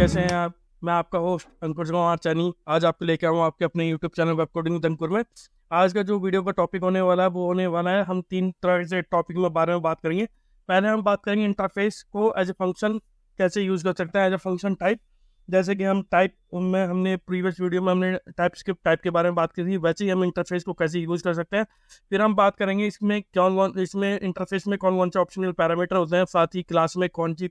कैसे हैं आप। मैं आपका होस्ट अंकुश कुमार चानी आज आपको लेके आऊँ आपके अपने YouTube channel web coding with Ankur में। आज का जो वीडियो का टॉपिक होने वाला है वो होने वाला है, हम 3 तरह से टॉपिक में बारे में बात करेंगे। पहले हम बात करेंगे इंटरफेस को एज ए फंक्शन कैसे यूज़ कर सकते हैं, एज ए फंक्शन टाइप। जैसे कि हम टाइप में हमने प्रीवियस वीडियो में हमने टाइप स्क्रिप्ट टाइप के बारे में बात की थी, वैसे ही हम इंटरफेस को कैसे यूज़ कर सकते हैं। फिर हम बात करेंगे इसमें इंटरफेस में कौन कौन से ऑप्शनल पैरामीटर होते हैं, साथ ही क्लास में कौन सी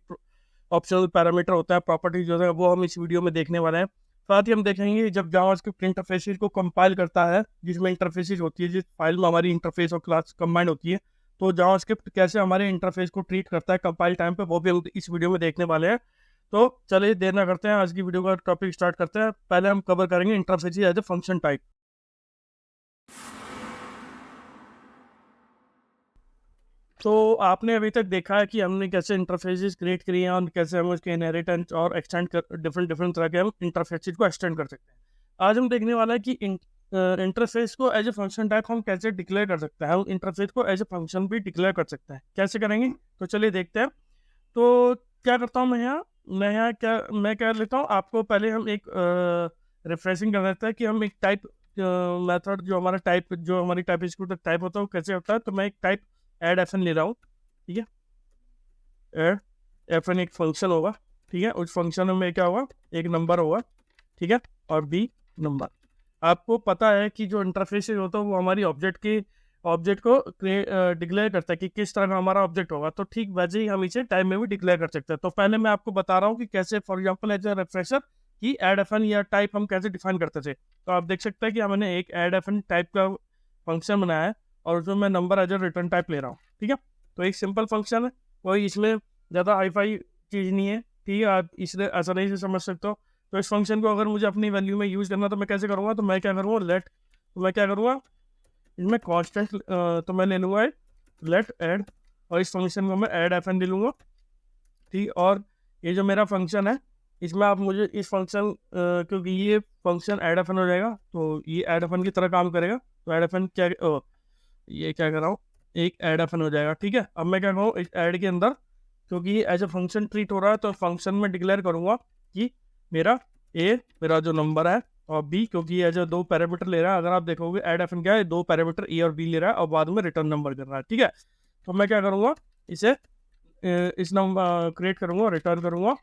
ऑप्शनल पैरामीटर होता है, प्रॉपर्टीज जो है वो हम इस वीडियो में देखने वाले हैं। साथ ही हम देखेंगे जब जावास्क्रिप्ट इंटरफेसेस को कंपाइल करता है, जिसमें इंटरफेसेस होती है, जिस फाइल में हमारी इंटरफेस और क्लास कंबाइंड होती है, तो जावास्क्रिप्ट कैसे हमारे इंटरफेस को ट्रीट करता है कंपाइल टाइम पे, वो भी हम इस वीडियो में देखने वाले हैं। तो चलिए देर ना करते हैं, आज की वीडियो का टॉपिक स्टार्ट करते हैं। पहले हम कवर करेंगे interface as a function type. तो आपने अभी तक देखा है कि हमने कैसे इंटरफेसेस क्रिएट किए हैं और कैसे हम उसके इनहेरिटेंस और एक्सटेंड कर डिफरेंट डिफरेंट तरह के हम इंटरफेसेस को एक्सटेंड कर सकते हैं। आज हम देखने वाला है कि इंटरफेस को एज ए फंक्शन टाइप हम कैसे डिक्लेयर कर सकते हैं। हम इंटरफेस को एज ए फंक्शन भी डिक्लेयर कर सकते हैं, कैसे करेंगे तो चलिए देखते हैं। तो क्या करता हूँ मैं क्या लेता हूँ, आपको पहले हम एक रिफ्रेशिंग कर देते हैं कि हम एक टाइप मेथड जो हमारी टाइप टाइप होता है वो कैसे होता है। तो मैं एक टाइप एड एफएन ले रहा हूँ, ठीक है। एड एफएन एक फंक्शन होगा, ठीक है। उस फंक्शन में क्या होगा, एक नंबर होगा, ठीक है, और बी नंबर। आपको पता है कि जो इंटरफेस होता है वो हमारी ऑब्जेक्ट को डिक्लेयर करता है कि किस तरह का हमारा ऑब्जेक्ट होगा। तो ठीक वैसे ही हम इसे टाइप में भी डिक्लेयर कर सकते हैं। तो पहले मैं आपको बता रहा हूँ कि कैसे, for example as a refresher, कि एड एफएन या टाइप हम कैसे डिफाइन करते थे। तो आप देख सकते हैं कि हमने एक एड एफएन टाइप का फंक्शन बनाया है और उसमें मैं number as a return type ले रहा हूँ, ठीक है। तो एक सिंपल फंक्शन है, कोई इसमें ज़्यादा हाईफाई चीज़ नहीं है, ठीक है। आप इसे आसानी से समझ सकते हो। तो इस फंक्शन को अगर मुझे अपनी वैल्यू में यूज़ करना तो मैं कैसे करूँगा, तो मैं क्या करूँगा इसमें कॉन्स्टेंट, तो मैं ले लूँगा लेट ऐड, और इस फंक्शन को मैं ऐड एफएन ले लूँगा, ठीक। और ये जो मेरा फंक्शन है इसमें आप मुझे इस फंक्शन क्योंकि ये फंक्शन ऐड एफएन हो जाएगा तो ये ऐड एफएन की तरह काम करेगा। तो ऐड एफएन ये क्या कर रहा हूँ, एक ऐड एफएन हो जाएगा, ठीक है। अब मैं क्या करूँ, इस ऐड के अंदर क्योंकि ये एज ए फंक्शन ट्रीट हो रहा है तो फंक्शन में डिक्लेयर करूँगा कि मेरा जो नंबर है, और बी क्योंकि ये एज ए 2 पैरामीटर ले रहा है। अगर आप देखोगे ऐड एफएन क्या है, 2 पैरामीटर ए और बी ले रहा है और बाद में रिटर्न नंबर कर रहा है, ठीक है। तो मैं क्या करूँगा, इसे इस नंबर क्रिएट करूँगा, रिटर्न करूँगा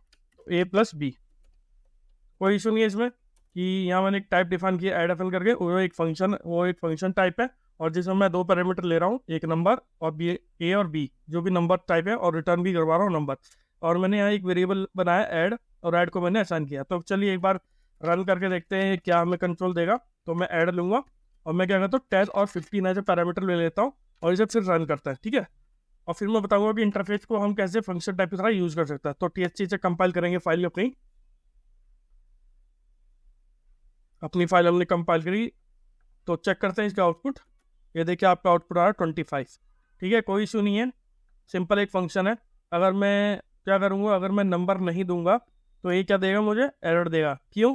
ए प्लस बी। कोई इशू नहीं है इसमें कि यहाँ मैंने एक टाइप डिफाइन किया ऐड एफएन करके, वो एक फंक्शन टाइप है और जिसमें मैं 2 पैरामीटर ले रहा हूँ, एक नंबर और बी, ए और बी जो भी नंबर टाइप है, और रिटर्न भी करवा रहा हूँ नंबर। और मैंने यहाँ एक वेरिएबल बनाया ऐड, और ऐड को मैंने असाइन किया। तो चलिए एक बार रन करके देखते हैं क्या हमें कंट्रोल देगा। तो मैं ऐड लूँगा और मैं क्या करता हूँ 10 और 15 ऐसे पैरामीटर ले लेता हूँ और इसे फिर रन करता है, ठीक है। और फिर मैं बताऊँगा कि इंटरफेस को हम कैसे फंक्शन टाइप की तरह यूज़ कर सकते हैं। तो THC से कंपाइल करेंगे फाइल अपनी फाइल हमने कंपाइल करी, तो चेक करते हैं इसका आउटपुट। ये देखिए आपका आउटपुट आ रहा है 25, ठीक है। कोई इशू नहीं है, सिंपल एक फंक्शन है। अगर मैं क्या करूँगा, अगर मैं नंबर नहीं दूंगा तो ये क्या देगा, मुझे एरर देगा। क्यों,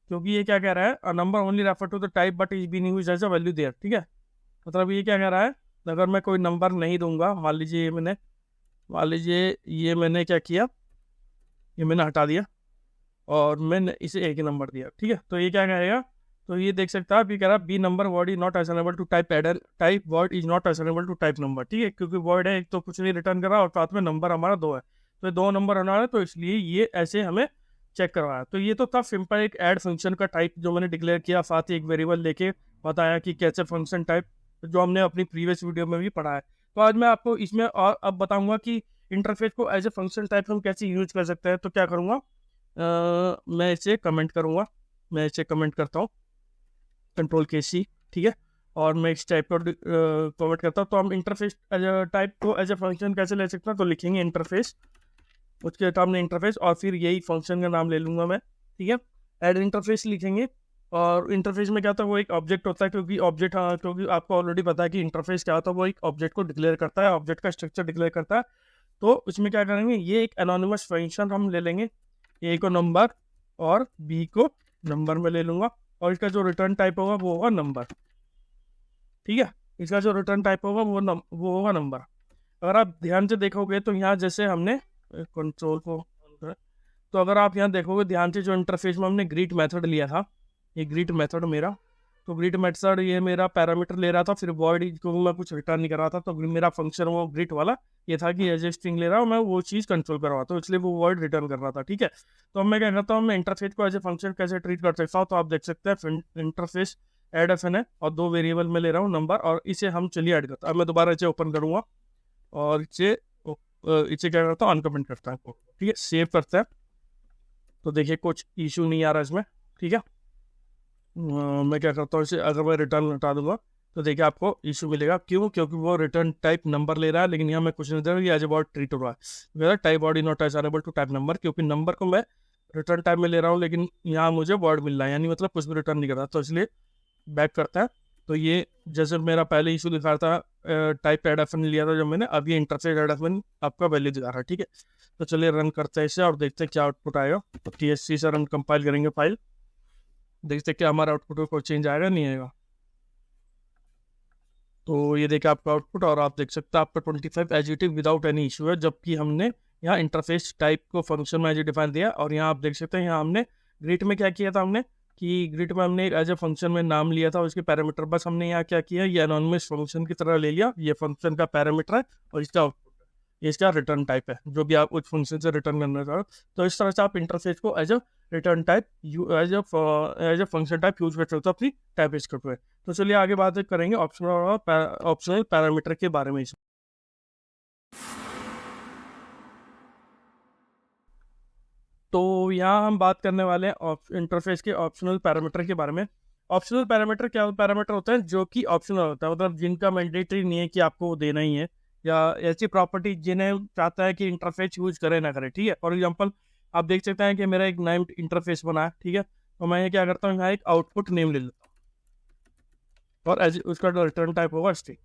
क्योंकि ये क्या कह रहा है, a number only refer to the type but is being used as a value there, ठीक है। मतलब ये क्या कह रहा है, अगर मैं कोई नंबर नहीं दूंगा, मान लीजिए ये मैंने क्या किया, ये मैंने हटा दिया और मैंने इसे एक ही नंबर दिया, ठीक है। तो ये क्या कहेगा, तो ये देख सकता है आप, ये कह रहा है b number word is not assignable to type adder type word is not assignable to type number, ठीक है। क्योंकि वर्ड है एक तो कुछ नहीं रिटर्न कर रहा और साथ में नंबर हमारा 2 है, तो 2 नंबर होना है, तो इसलिए ये ऐसे हमें चेक करवाया। तो ये तो था सिंपल एक ऐड फंक्शन का टाइप जो मैंने डिक्लेयर किया, साथ ही एक वेरिएबल लेके बताया कि कैसे फंक्शन टाइप, जो हमने अपनी प्रीवियस वीडियो में भी पढ़ा है। तो आज मैं आपको इसमें और अब बताऊंगा कि इंटरफेस को एज ए फंक्शन टाइप हम कैसे यूज कर सकते हैं। तो क्या करूँगा, मैं इसे कमेंट करता हूँ Ctrl+C, ठीक है। और मैं इस टाइप को कमेंट करता हूँ। तो हम इंटरफेस टाइप को एज ए फंक्शन कैसे ले सकते हैं, तो लिखेंगे इंटरफेस, उसके सामने इंटरफेस और फिर यही फंक्शन का नाम ले लूँगा मैं, ठीक है। एड इंटरफेस लिखेंगे और इंटरफेस में क्या होता है, वो एक ऑब्जेक्ट होता है, क्योंकि आपको ऑलरेडी पता है कि इंटरफेस क्या होता है, वो एक ऑब्जेक्ट को डिक्लेयर करता है, ऑब्जेक्ट का स्ट्रक्चर डिक्लेयर करता है। तो उसमें क्या करेंगे, ये एक एनोनिमस फंक्शन हम ले लेंगे, ए को नंबर और बी को नंबर में ले लूँगा, और इसका जो रिटर्न टाइप होगा वो होगा नंबर, ठीक है। इसका जो रिटर्न टाइप होगा वो होगा नंबर। अगर आप ध्यान से देखोगे तो यहाँ जैसे हमने कंट्रोल को, तो अगर आप यहाँ देखोगे ध्यान से, जो इंटरफेस में हमने ग्रीट मेथड लिया था, ये ग्रीट मेथड मेरा, तो ग्रीट मेथड ये मेरा पैरामीटर ले रहा था, फिर वॉइड को मैं कुछ रिटर्न नहीं कर रहा था, तो मेरा फंक्शन वो ग्रीट वाला ये था कि एज ए स्ट्रिंग ले रहा हूँ मैं, वो चीज़ कंट्रोल कर रहा था, तो इसलिए वो वर्ड रिटर्न कर रहा था। ठीक है, तो अब मैं क्या करता हूँ, मैं इंटरफेस को एज ए फंक्शन कैसे ट्रीट कर सकता हूँ, तो आप देख सकते हैं इंटरफेस एड एफ एन है और 2 वेरिएबल में ले रहा हूँ नंबर, और इसे हम चलिए ऐड करता हूँ। अब मैं दोबारा इसे ओपन करूँगा और इसे क्या करता हूँ, अनकमेंट करता है। ठीक है, सेव करते हैं, तो देखिए कुछ इशू नहीं आ रहा इसमें। ठीक है, मैं क्या करता हूँ, इसे अगर मैं रिटर्न हटा दूंगा तो देखिए आपको इशू मिलेगा। क्यों? क्योंकि वो रिटर्न टाइप नंबर ले रहा है, लेकिन यहाँ मैं कुछ नहीं दे रहा हूँ, ये एज ए वर्ड ट्रीट हो रहा है। Type body not assignable to type number, क्योंकि नंबर को मैं रिटर्न टाइप में ले रहा हूँ, लेकिन यहाँ मुझे वर्ड मिल रहा है, यानी मतलब कुछ भी रिटर्न नहीं कर रहा, तो इसलिए बैक करता है। तो ये जैसे मेरा पहले इशू दिखा रहा था, टाइप एड एफ एन लिया था जब मैंने, अब ये इंटरफेस एड एफ एन आपका वैल्यू दिखा रहा है। ठीक है, तो चलिए रन करते हैं इसे और देखते हैं क्या आउटपुट आएगा। तो TSC से रन कंपाइल करेंगे फाइल, देखते क्या हमारा आउटपुट में कोई चेंज आएगा नहीं आएगा। तो ये देखिए आपका आउटपुट, और आप देख सकते हैं आपका 25 एजिटिव विदाउट एनी इशू है, जबकि हमने यहाँ इंटरफेस टाइप को फंक्शन में एज डिफाइन दिया। और यहाँ आप देख सकते हैं, यहाँ हमने ग्रिड में क्या किया था, हमने कि ग्रिड में हमने एज ए फंक्शन में नाम लिया था उसके पैरामीटर, बस हमने यहाँ क्या किया, ये एनोनिमस फंक्शन की तरह ले लिया, ये फंक्शन का पैरामीटर है और इसका आउटपुट है, इसका रिटर्न टाइप है जो भी आप उस फंक्शन से रिटर्न करना चाहो। तो इस तरह से आप इंटरफेस को as a return type as a function type use कर सकते हो अपनी टाइप स्क्रिप्ट में। तो चलिए आगे बात करेंगे ऑप्शनल पैरामीटर के बारे में। तो यहाँ हम बात करने वाले हैं इंटरफेस के ऑप्शनल पैरामीटर के बारे में। ऑप्शनल पैरामीटर क्या पैरामीटर होता है, जो कि ऑप्शनल होता है, मतलब जिनका मैंडेटरी नहीं है कि आपको देना ही है, या ऐसी प्रॉपर्टी जिन्हें चाहता है कि इंटरफेस यूज करे ना करे। ठीक है, फॉर एग्जांपल आप देख सकते हैं कि मेरा एक नेम इंटरफेस बना है। ठीक है, तो मैं ये क्या करता हूँ, यहाँ एक आउटपुट नेम ले लेता हूँ और एज उसका रिटर्न टाइप होगा स्ट्रिंग।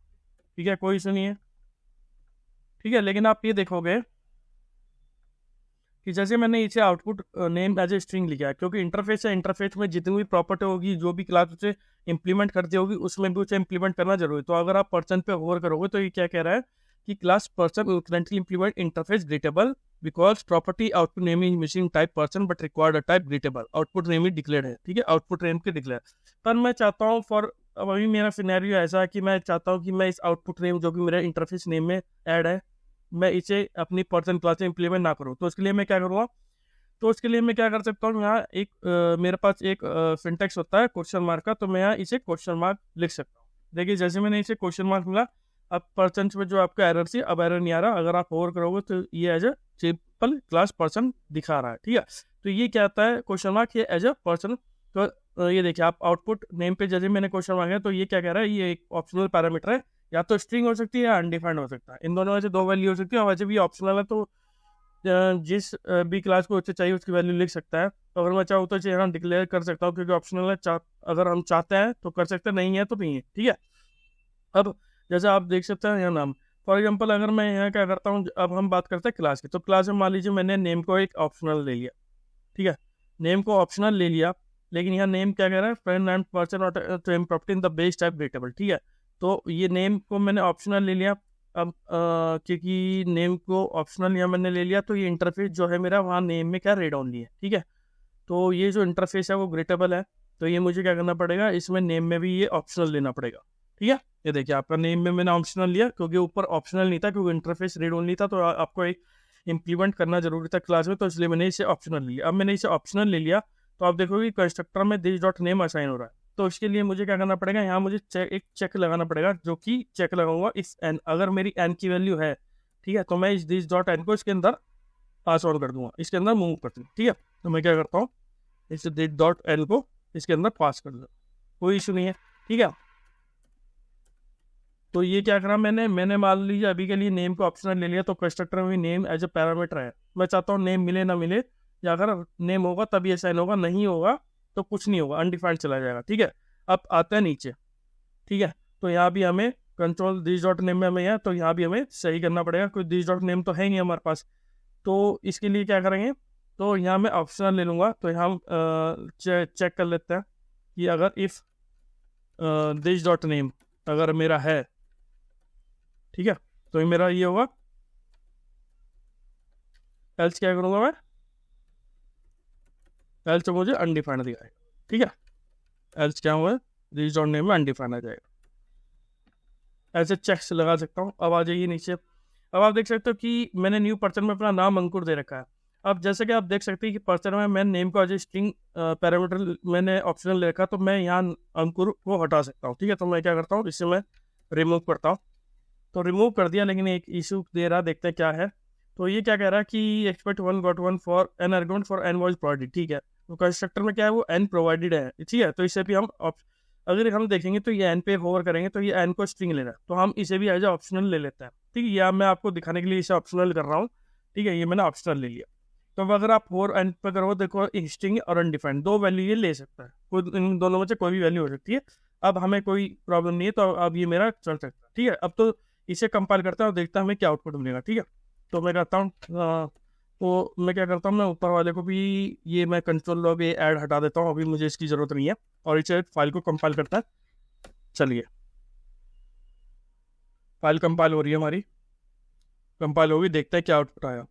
ठीक है, कोई इशू नहीं है। ठीक है, लेकिन आप ये देखोगे कि जैसे मैंने इसे output name as a string लिखा है, क्योंकि इंटरफेस है, इंटरफेस में जितनी भी प्रॉपर्टी होगी, जो भी क्लास उसे इंप्लीमेंट करती होगी, उसमें भी उसे इंप्लीमेंट करना जरूरी। तो अगर आप पर्सन पे होवर करोगे तो ये क्या कह रहा है कि class person will currently implement interface greetable because property output name is missing type person but required a type greetable, output name is declared है। ठीक है, आउटपुट नेम के डिक्लेयर, पर मैं चाहता हूँ फॉर, अब अभी मेरा सिनेरियो ऐसा है कि मैं चाहता हूँ कि मैं इस आउटपुट नेम जो कि मेरे इंटरफेस नेम में ऐड है, मैं इसे अपनी पर्सन क्लास में इंप्लीमेंट ना करूँ। तो उसके लिए मैं क्या करूँगा, तो उसके लिए मैं क्या कर सकता हूँ, यहाँ एक मेरे पास एक सिंटैक्स होता है क्वेश्चन मार्क का, तो मैं यहाँ इसे क्वेश्चन मार्क लिख सकता हूँ। देखिए जैसे मैंने इसे क्वेश्चन मार्क मिला, अब पर्सन में जो आपका एरर थी, अब एरर नहीं आ रहा। अगर आप ओवर करोगे तो ये as a simple class person दिखा रहा है। ठीक है, तो ये क्या आता है क्वेश्चन मार्क, ये एज ए पर्सन। तो ये देखिए आप आउटपुट नेम पे जैसे मैंने क्वेश्चन मार्क है, तो ये क्या कह रहा है, ये एक ऑप्शनल पैरामीटर है, या तो स्ट्रिंग हो सकती है या अनडिफाइंड हो सकता है, इन दोनों में से 2 वैल्यू हो सकती है। और वैसे भी ऑप्शनल है, तो जिस भी क्लास को उससे चाहिए उसकी वैल्यू लिख सकता है। तो अगर मैं चाहूँ तो इसे यहाँ डिक्लेयर कर सकता हूँ, क्योंकि ऑप्शनल है, अगर हम चाहते हैं तो कर सकते हैं, नहीं है तो नहीं है। ठीक है, अब जैसे आप देख सकते हैं यहाँ नाम, फॉर एग्जांपल अगर मैं यहाँ क्या करता हूँ, अब हम बात करते हैं क्लास की। तो क्लास में मान लीजिए मैंने नेम को एक ऑप्शनल ले लिया। ठीक है, नेम को ऑप्शनल ले लिया, लेकिन यहाँ नेम क्या कह रहा है, friend and person not to M property in the base type variable. ठीक है, तो ये नेम को मैंने ऑप्शनल ले लिया। अब क्योंकि नेम को ऑप्शनल यहाँ मैंने ले लिया, तो ये इंटरफेस जो है मेरा, वहाँ नेम में क्या रेड ऑनली है। ठीक है, तो ये जो इंटरफेस है वो ग्रेटेबल है, तो ये मुझे क्या करना पड़ेगा, इसमें नेम में भी ये ऑप्शनल लेना पड़ेगा। ठीक है, ये देखिए आपका नेम में मैंने ऑप्शनल लिया, क्योंकि ऊपर ऑप्शनल नहीं था, क्योंकि इंटरफेस रीड ओनली था, तो आपको एक इंप्लीमेंट करना जरूरी था क्लास में, तो इसलिए मैंने इसे ऑप्शनल लिया। अब मैंने इसे ऑप्शनल ले लिया, तो आप देखोगे कंस्ट्रक्टर में दिस डॉट नेम असाइन हो रहा है। तो इसके लिए मुझे क्या करना पड़ेगा, यहाँ मुझे एक चेक लगाना पड़ेगा, जो कि चेक लगाऊंगा इस एन, अगर मेरी एन की वैल्यू है, ठीक है, तो मैं इस दिस डॉट एन को इसके अंदर पास ऑन कर दूंगा, इसके अंदर मूव कर दूंगा। ठीक है, तो मैं क्या करता हूँ, इस दिस डॉट एन को इसके अंदर पास कर दूंगा, कोई इशू नहीं है। ठीक है, तो ये क्या करा मैंने मान लीजिए अभी के लिए नेम को ऑप्शनल ले लिया, तो कंस्ट्रक्टर में नेम एज ए पैरामीटर है। मैं चाहता हूँ नेम मिले ना मिले, या अगर नेम होगा तभी असाइन होगा, नहीं होगा तो कुछ नहीं होगा, अनडिफाइंड चला जाएगा। ठीक है, अब आते हैं नीचे। ठीक है, तो यहाँ भी हमें कंट्रोल दिस डॉट नेम में हमें है, तो यहाँ भी हमें सही करना पड़ेगा, क्योंकि दिस डॉट नेम तो है नहीं हमारे पास। तो इसके लिए क्या करेंगे, तो यहाँ मैं ऑप्शनल ले लूँगा, तो यहाँ हम चेक कर लेते हैं कि अगर इफ़ दिस डॉट नेम अगर मेरा है, ठीक है, तो मेरा ये होगा, एल्स क्या करूँगा मैं, एल्स मुझे अनडिफाइंड दिखाएगा, ठीक है। एल्स क्या हुआ, दिस डॉट नेम में अनडिफाइंड आ जाएगा। ऐसे चेक्स लगा सकता हूँ। अब आ जाइए नीचे, अब आप देख सकते हो कि मैंने न्यू पर्सन में अपना नाम अंकुर दे रखा है। अब जैसे कि आप देख सकते हैं कि पर्सन में मैं नेम को एज ए स्ट्रिंग पैरामीटर मैंने ऑप्शनल ले रखा, तो मैं यहाँ अंकुर को हटा सकता हूँ, ठीक है। तो मैं क्या करता हूँ, इससे मैं रिमूव करता हूँ। तो रिमूव कर दिया, लेकिन एक इशू दे रहा, देखते हैं क्या है। तो ये क्या कह रहा है कि expect one got one for an argument for n was provided, ठीक है। तो कंस्ट्रक्टर में क्या है, वो एन प्रोवाइडेड है, ठीक है। तो इसे भी हम अगर हम देखेंगे तो ये एन पे होवर करेंगे तो ये एन को स्ट्रिंग लेना है, तो हम इसे भी एज ए ऑप्शनल ले लेते हैं, ठीक है। या मैं आपको दिखाने के लिए इसे ऑप्शनल कर रहा हूँ, ठीक है। ये मैंने ऑप्शनल ले लिया। तो अब अगर आप होवर एन पे करो, देखो स्ट्रिंग और अनडिफाइंड दो वैल्यू ये ले सकता है, कोई इन दोनों में से कोई भी वैल्यू हो सकती है। अब हमें कोई प्रॉब्लम नहीं है, तो अब ये मेरा चल सकता है, ठीक है। अब तो इसे कंपाइल करता हूँ और देखता हूँ हमें क्या आउटपुट मिलेगा, ठीक है। तो मैं करता हूँ तो मैं क्या करता हूँ, मैं ऊपर वाले को भी ये मैं कंट्रोल लॉग ये ऐड हटा देता हूँ, अभी मुझे इसकी ज़रूरत नहीं है। और इसे फाइल को कंपाइल करता है। चलिए, फाइल कंपाइल हो रही है हमारी, कंपाइल होगी, देखते हैं क्या आउटपुट आया।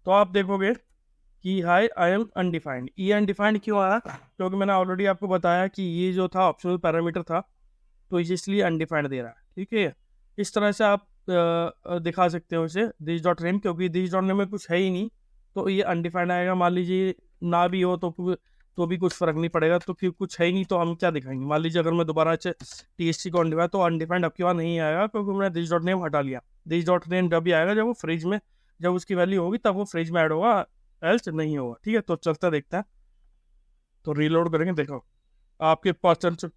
तो आप देखोगे कि हाई आई एम अनडिफाइंड। ये अनडिफाइंड क्यों आया, क्योंकि मैंने ऑलरेडी आपको बताया कि ये जो था ऑप्शनल पैरामीटर था, तो इसलिए अनडिफाइंड दे रहा है, ठीक है। इस तरह से आप दिखा सकते हो इसे दिस डॉट नेम, क्योंकि दिस डॉट नेम में कुछ है ही नहीं, तो ये अनडिफाइंड आएगा। मान लीजिए ना भी हो तो भी कुछ फर्क नहीं पड़ेगा, तो फिर कुछ है ही नहीं तो हम क्या दिखाएंगे। मान लीजिए अगर मैं दोबारा से TSC को अनडिफाइंड, तो अनडिफाइंड आपके पास नहीं आएगा, क्योंकि मैंने दिस डॉट नेम हटा लिया। दिस डॉट नेम जब भी आएगा, जब वो फ्रिज में, जब उसकी वैल्यू होगी तब वो फ्रिज में ऐड होगा, एल्स नहीं होगा, ठीक है। तो चलता देखता है, तो रीलोड करेंगे, देखो आपके पास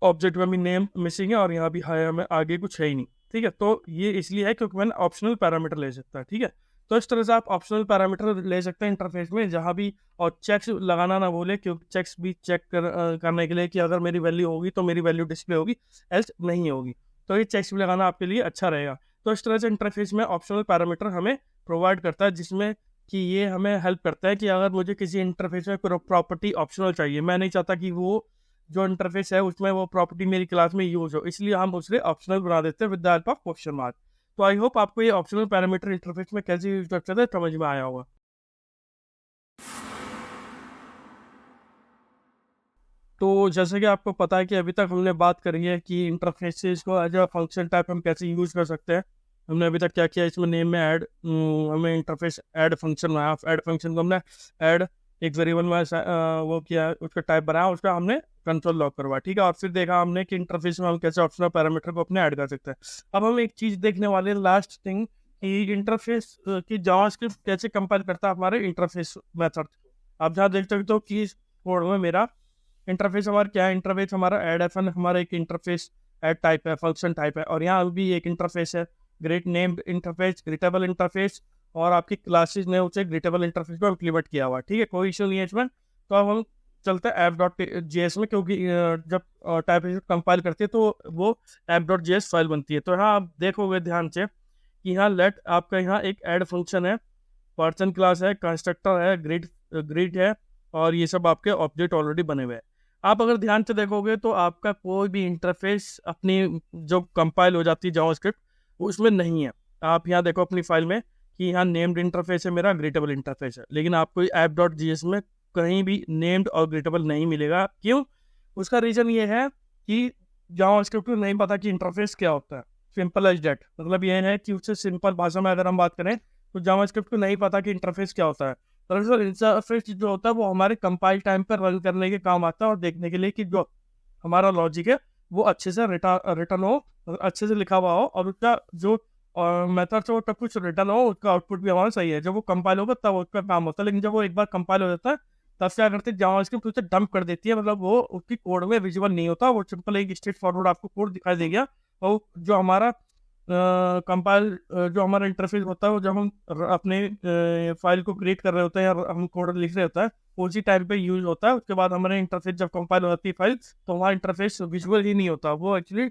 ऑब्जेक्ट में भी नेम मिसिंग है और यहाँ भी है, हमें आगे कुछ है ही नहीं, ठीक है। तो ये इसलिए है क्योंकि मैंने ऑप्शनल पैरामीटर ले सकता है, ठीक है। तो इस तरह से आप ऑप्शनल पैरामीटर ले सकते हैं इंटरफेस में, जहाँ भी, और चेक्स लगाना ना भूले, क्योंकि चेक्स भी चेक करने के लिए कि अगर मेरी वैल्यू होगी तो मेरी वैल्यू डिस्प्ले होगी, एल्स नहीं होगी। तो ये चेक्स भी लगाना आपके लिए अच्छा रहेगा। तो इस तरह से इंटरफेस में ऑप्शनल पैरामीटर हमें प्रोवाइड करता है, जिसमें कि ये हमें हेल्प करता है कि अगर मुझे किसी इंटरफेस में प्रॉपर्टी ऑप्शनल चाहिए, मैं नहीं चाहता कि वो जो इंटरफेस है उसमें वो प्रॉपर्टी मेरी क्लास में यूज हो, इसलिए हम उसे ऑप्शनल बना देते हैं with the help of question mark. तो आई होप आपको ये ऑप्शनल पैरामीटर इंटरफेस में कैसे यूज करते हैं समझ में आया होगा। तो जैसे कि आपको पता है कि अभी तक हमने बात करी है कि इंटरफेसेस को एज अ फंक्शन टाइप हम कैसे यूज कर सकते हैं। हमने अभी तक क्या किया, इसमें नेम में ऐड, हमें इंटरफेस ऐड फंक्शन बनाया, ऐड फंक्शन को हमने ऐड एक वेरिएबल में वो किया, उसका टाइप बनाया, उसका हमने कंट्रोल लॉक करवा, ठीक है। और फिर देखा हमने कि इंटरफेस में हम कैसे ऑप्शनल पैरामीटर को अपने ऐड कर सकते हैं। अब हम एक चीज देखने वाले लास्ट थिंग, कि इंटरफेस की जावास्क्रिप्ट कैसे कंपाइल करता है हमारे इंटरफेस मेथड। आप जहाँ देख सकते हो कि इस कोड में मेरा इंटरफेस हमारा क्या है, इंटरफेस हमारा ऐड एफन हमारा एक इंटरफेस ऐड टाइप है, फंक्शन टाइप है। और यहाँ भी एक इंटरफेस है, ग्रेट नेम इंटरफेस, ग्रेटेबल इंटरफेस, और आपकी क्लासेस ने उसे ग्रेटेबल इंटरफेस को इम्प्लीमेंट किया हुआ है, ठीक है। कोई इशू नहीं है इसमें। तो अब हम चलते हैं app.js में, क्योंकि जब टाइप कंपाइल करते हैं तो वो app.js फाइल बनती है। तो यहाँ आप देखोगे ध्यान से कि यहाँ लेट आपका यहाँ एक ऐड फंक्शन है, पर्सन क्लास है, कंस्ट्रक्टर है, ग्रिड है, और ये सब आपके ऑब्जेक्ट ऑलरेडी बने हुए हैं। आप अगर ध्यान से देखोगे तो आपका कोई भी इंटरफेस अपनी जो कंपाइल हो जाती है जावास्क्रिप्ट उसमें नहीं है। आप यहाँ देखो अपनी फाइल में कि यहाँ नेम्ड इंटरफेस है मेरा, ग्रेटेबल इंटरफेस है, लेकिन आपको app.js में कहीं भी नेम्ड और ग्रेटेबल नहीं मिलेगा। क्यों? उसका रीजन ये है कि जावास्क्रिप्ट को नहीं पता कि इंटरफेस क्या होता है। सिंपल एज डेट, मतलब ये है कि उससे सिंपल भाषा में अगर हम बात करें तो जावास्क्रिप्ट को नहीं पता कि इंटरफेस क्या होता है। दरअसल इंटरफेस जो होता है वो हमारे कंपाइल टाइम पर रन करने के काम आता है, और देखने के लिए कि जो हमारा लॉजिक है वो अच्छे से रिटर्न हो, अच्छे से लिखा हुआ हो, और उसका जो मेथड से वो सब कुछ रिटर्न हो, उसका आउटपुट भी हमारा सही है। जब वो कंपाइल होगा तब उसका काम होता है, लेकिन जब वो एक बार कंपाइल हो जाता है तब क्या करते हैं, जावास्क्रिप्ट उसे डंप कर देती है, मतलब वो उसकी कोड में विजिबल नहीं होता, वो सिंपल एक स्ट्रेट फॉरवर्ड आपको कोड दिखाई देगा। और जो हमारा कंपाइल जो हमारा इंटरफेस होता है, वो जब हम अपने फाइल को क्रिएट कर रहे होते हैं या हम कोड लिख रहे होता है उसी टाइम पे यूज होता है। उसके बाद हमारे इंटरफेस जब कंपाइल हो जाती है फाइल, तो हमारा इंटरफेस विजुअल ही नहीं होता, वो एक्चुअली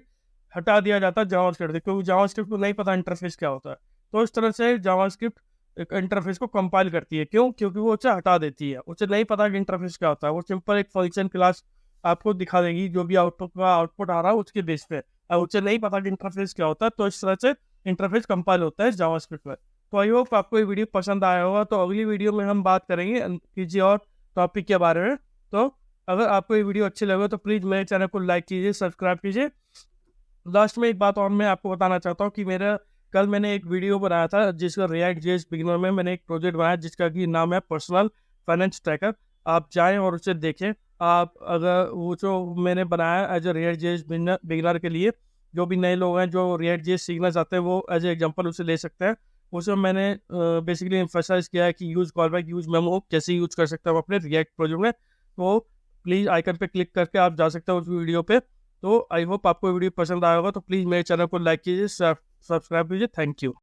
हटा दिया जाता है जावास्क्रिप्ट से, क्योंकि जावास्क्रिप्ट को नहीं पता इंटरफेस क्या होता है। तो इस तरह से जावास्क्रिप्ट एक इंटरफेस को कंपाइल करती है। क्यों? क्योंकि वो उसे हटा देती है, उसे नहीं पता कि इंटरफेस क्या होता है। वो सिंपल एक फंक्शन क्लास आपको दिखा देगी, जो भी आउटपुट आ रहा है उसके बेस पे, उसे नहीं पता कि इंटरफेस क्या होता है। तो इस तरह से इंटरफेस कंपाइल होता है जावास्क्रिप्ट में। तो आई होप आपको ये वीडियो पसंद आया होगा। तो अगली वीडियो में हम बात करेंगे किसी और टॉपिक के बारे में। तो अगर आपको ये वीडियो अच्छी लगे तो प्लीज़ मेरे चैनल को लाइक कीजिए, सब्सक्राइब कीजिए। लास्ट में एक बात और मैं आपको बताना चाहता हूँ कि कल मैंने एक वीडियो बनाया था जिसका रिएक्ट जेएस बिगिनर में मैंने एक प्रोजेक्ट बनाया जिसका कि नाम है पर्सनल फाइनेंस ट्रैकर। आप जाएं और उसे देखें। आप अगर वो जो मैंने बनाया as a React JS beginner के लिए, जो भी नए लोग हैं जो रिएक्ट जेएस सीखना चाहते हैं वो एज ए एग्जाम्पल उसे ले सकते हैं। उसमें मैंने बेसिकली एम्फेसाइज किया है कि यूज कॉलबैक, यूज मेमो कैसे यूज कर सकते हैं अपने रिएक्ट प्रोजेक्ट में। तो प्लीज़ आइकन पे क्लिक करके आप जा सकते हो उस वीडियो पे। तो आई होप आपको वीडियो पसंद आया होगा। तो प्लीज़ मेरे चैनल को लाइक कीजिए, सब्सक्राइब कीजिए। Thank you.